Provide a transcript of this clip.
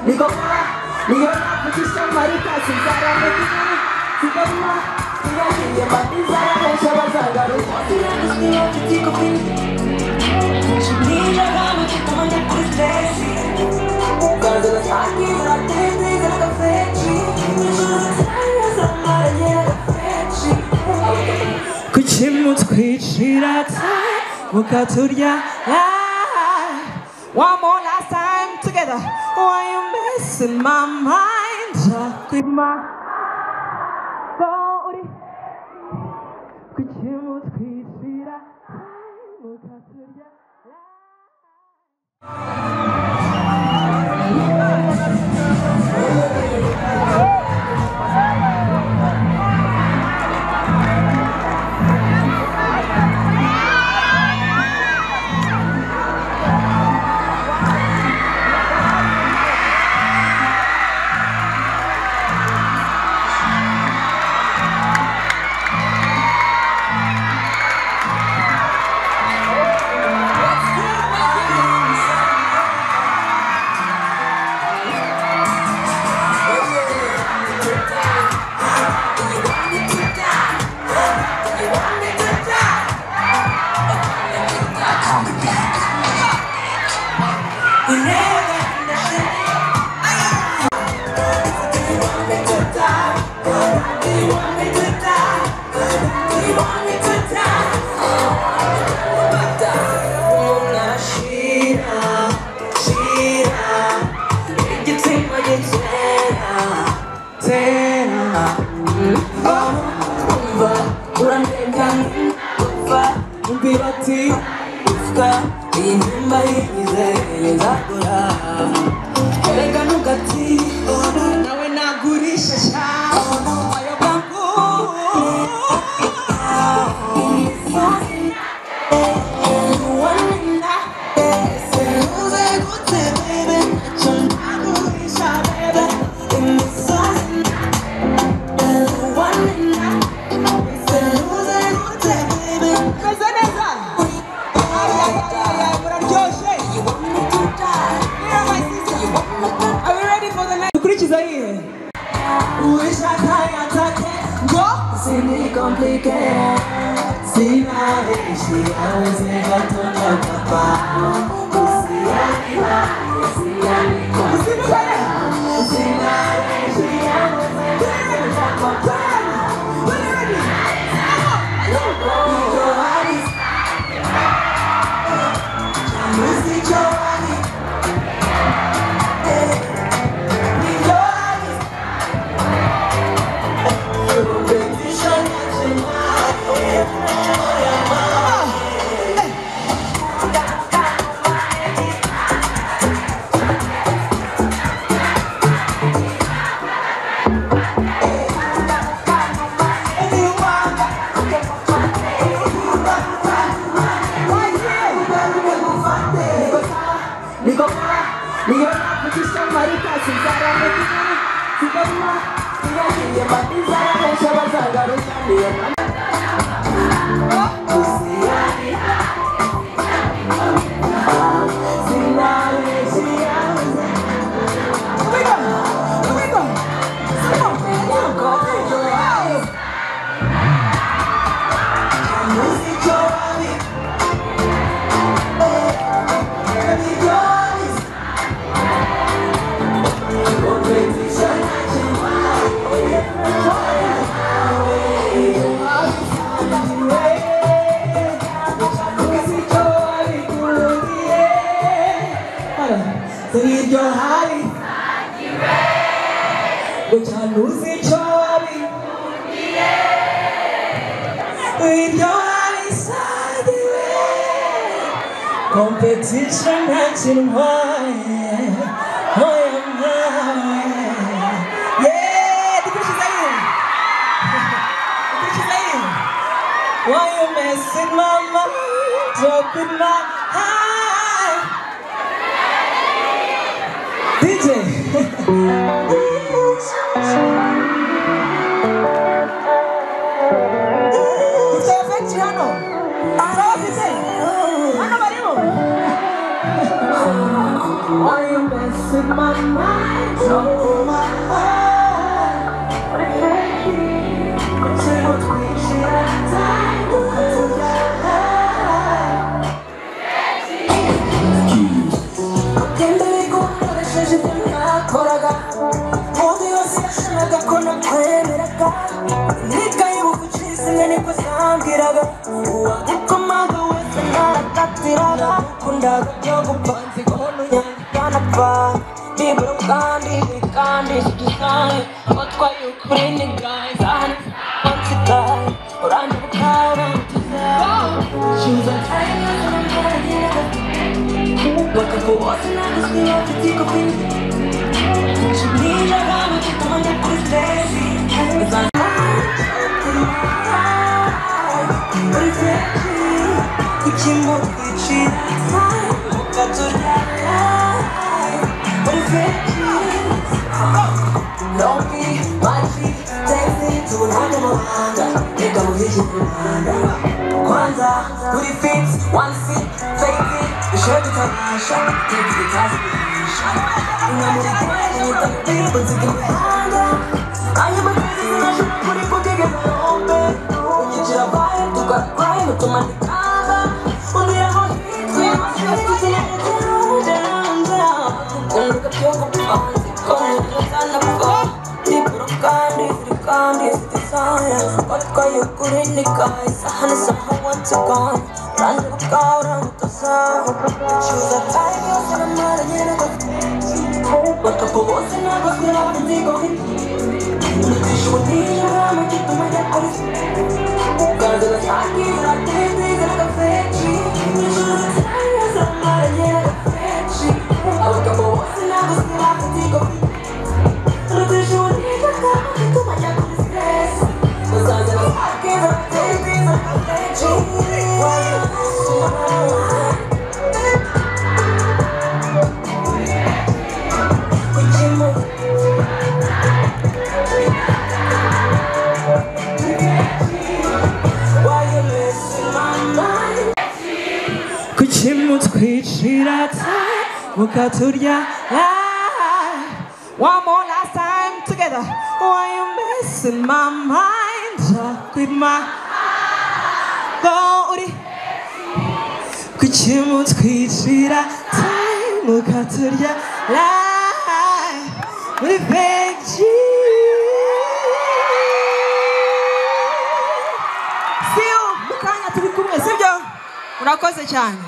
네가 position 말이다 진짜라는 뜻은 지금만 네가 뒤에 맞는 사람을 잡아서가로 어디라는 어디 뛰고 네가 기쁨을 잡고 있지 가져가 자기를 할 때 네가 카페지 살려서 말해 카페지 그치못 그치라다 뭐가 둘이야 One more last time together. Why you messing my mind up with my body? 그치 못 그치라 뭐가 둘이야 Competition dancing why yeah, the Christian saying why you messing my mind up with my heart DJ Why you messing messing my mind, trouble my heart. What if it's you? Say what we should have time to hold your hand. gend리고 너를 시집나 걸어가 모두 요새 그나 괴미랄까 니가 입고 치승을 입고 삼기라가 우와 웃고마도 왜서 나를 딱 군다고 펴고 번지고 눈이 까나봐 입으로 깐디 시기상해 꽃과 유쿠린 네가 이상한 번치다 오란지고 가오랑 투자 시우자 타이밍에서 난 바라기라가 Looking for what's in the sea of the deep of it. She needs your love, but come on, get this crazy. It's on my mind. What is it? We can't move with you. What got to die? What is it? Don't be my cheek. Take me to another one. They don't hit you. Kwanzaa, booty fits, one seat, fake it. Shake it up, shake it, take it, toss it, shake it. I'm with it, with the people to get behind it. I am a crazy, and I should put it for digging my own bed. When you just buy it, you gotta cry, but to my cover. Only I want it, we must just put it down. Don't look at your phone, come look at the phone. Deep rock, candy, desire. What got you good in the guys? I somehow want to go. Run the car around the sun. Choose a time, you're so mad at you. But the boss and I was going to take off it. You would need your arm and get to my death. Girls in the time, you're not dating like a veggie. You choose a time, you're so mad at you. I was the boss and I was going to take off it. Look at you, need your arm and get to my death. Cause I'm in the pocket, I'm dating like a veggie. One more last time together. Why you messing my mind up with my body? 그치 못 그치라 타임 같으랴 라이 우리 백지 See you, mukanya turi kumwe sibyo? Murakoze cyane.